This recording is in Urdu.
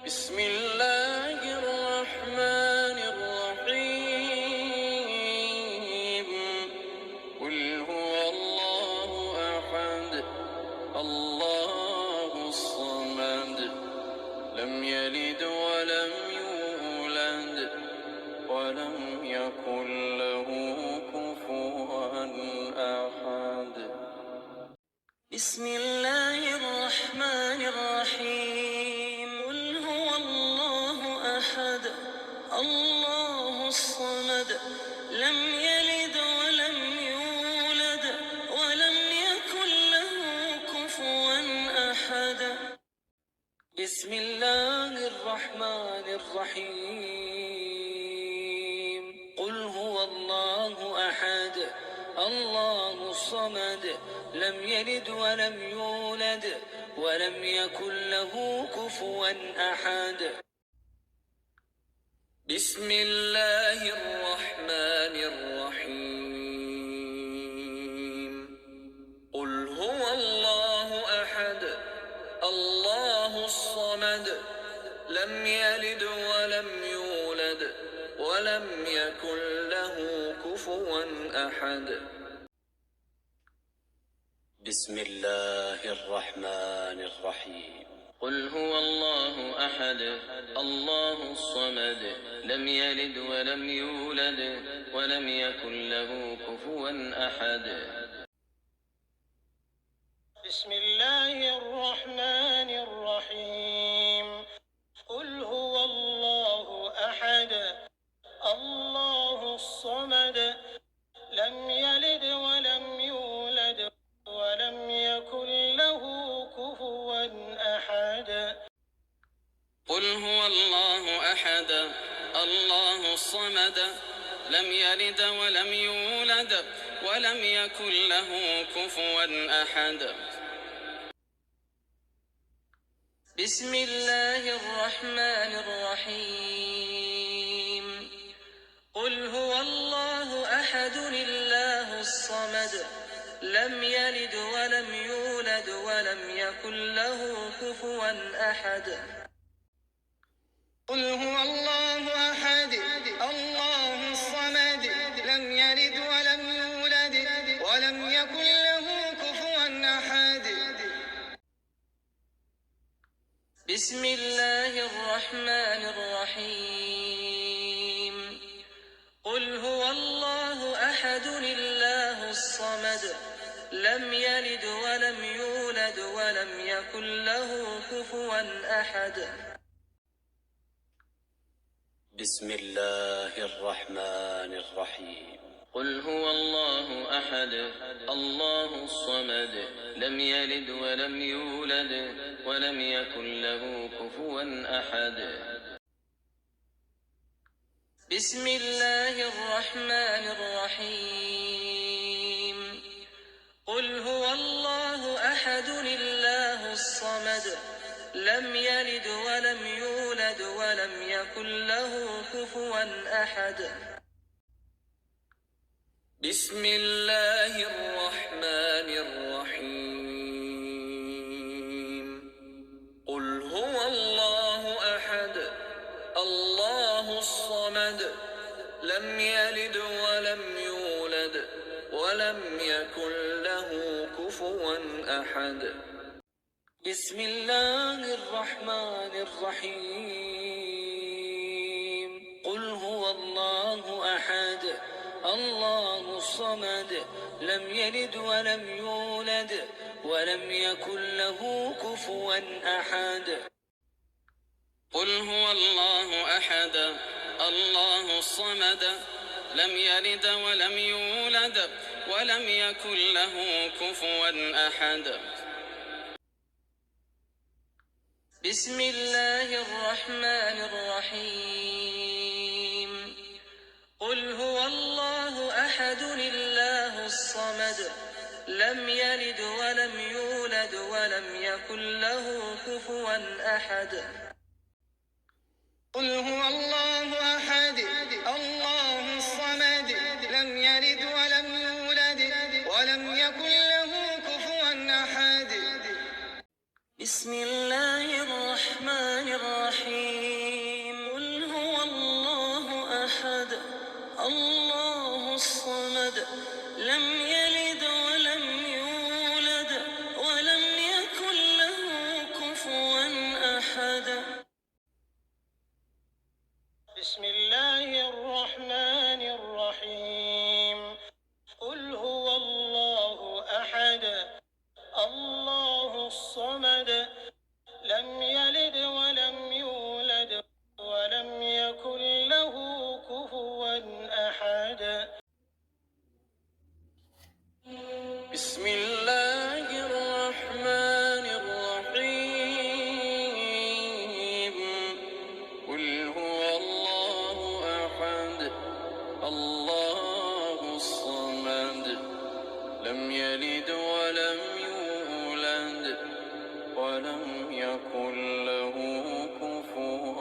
بسم الله الرحمن الرحيم قل هو الله أحد الله الصمد لم يلد ولم يولد ولم يكن له كفوا أحد. بسم الله الرحمن الرحيم قل هو الله أحد الله الصمد لم يلد ولم يولد ولم يكن له كفوا أحد. بسم الله الرحمن الرحيم قل هو الله أحد الله الصمد لم يلد ولم يولد ولم يكن له كفوا أحد. بسم الله الرحمن الرحيم قل هو الله أحد الله الصمد لم يلد ولم يولد ولم يكن له كفوا أحد. بسم الله الرحمن الرحيم قل هو الله أحد الله الصمد لم يلد ولم يولد ولم يكن له كفوا أحد. بسم الله الرحمن الرحيم قل هو الله أحد الله الصمد لم يلد ولم يولد ولم يكن له كفوا أحد. قل هو الله أحد الله الصمد لم يلد ولم يولد ولم يكن له كفوا أحد. بسم الله الرحمن الرحيم قل هو الله أحد الله الصمد لم يلد ولم يولد ولم يكن له كفوا أحد. قل هو الله أحد الله الصمد لم يلد ولم يولد ولم يكن له كفوا أحد. بسم الله الرحمن الرحيم قل هو الله أحد الله الصمد لم يلد ولم يولد ولم يكن له كفوا أحد. بسم الله الرحمن الرحيم قل هو الله أحد الله الصمد لم يلد ولم يولد ولم يكن له كفوا أحد. بسم الله الرحمن الرحيم قل هو الله أحد الله الصمد لم يلد ولم يولد ولم يكن له كفوا أحد. بسم الله الرحمن الرحيم قل هو الله أحد الله الصمد لم يلد ولم يولد ولم يكن له كفوا أحد. بسم الله الرحمن الرحيم قل هو الله أحد الله الصمد لم يلد ولم يولد ولم يكن له كفوا أحد. قل هو الله أحد الله الصمد لم يلد ولم يولد ولم يكن له كفوا أحد. بسم الله الرحمن الرحيم قل هو الله أحد الله الصمد لم يلد ولم يولد ولم يكن له كفوا أحد. قل هو الله أحد الله الصمد لم يلد ولم يولد ولم يكن له كفوا أحد. بسم الله الرحمن الرحيم لم يلد ولم يولد ولم يكن له كفوا أحد. بسم الله الرحمن الرحيم. قل هو الله أحد الله الصمد لم يلد ولم يولد ولم يكن له كفوا أحد. بسم الله الرحمن الرحيم. قل هو الله أحد الله الصمد لم يلد ولم يولد ولم يكن له كفوا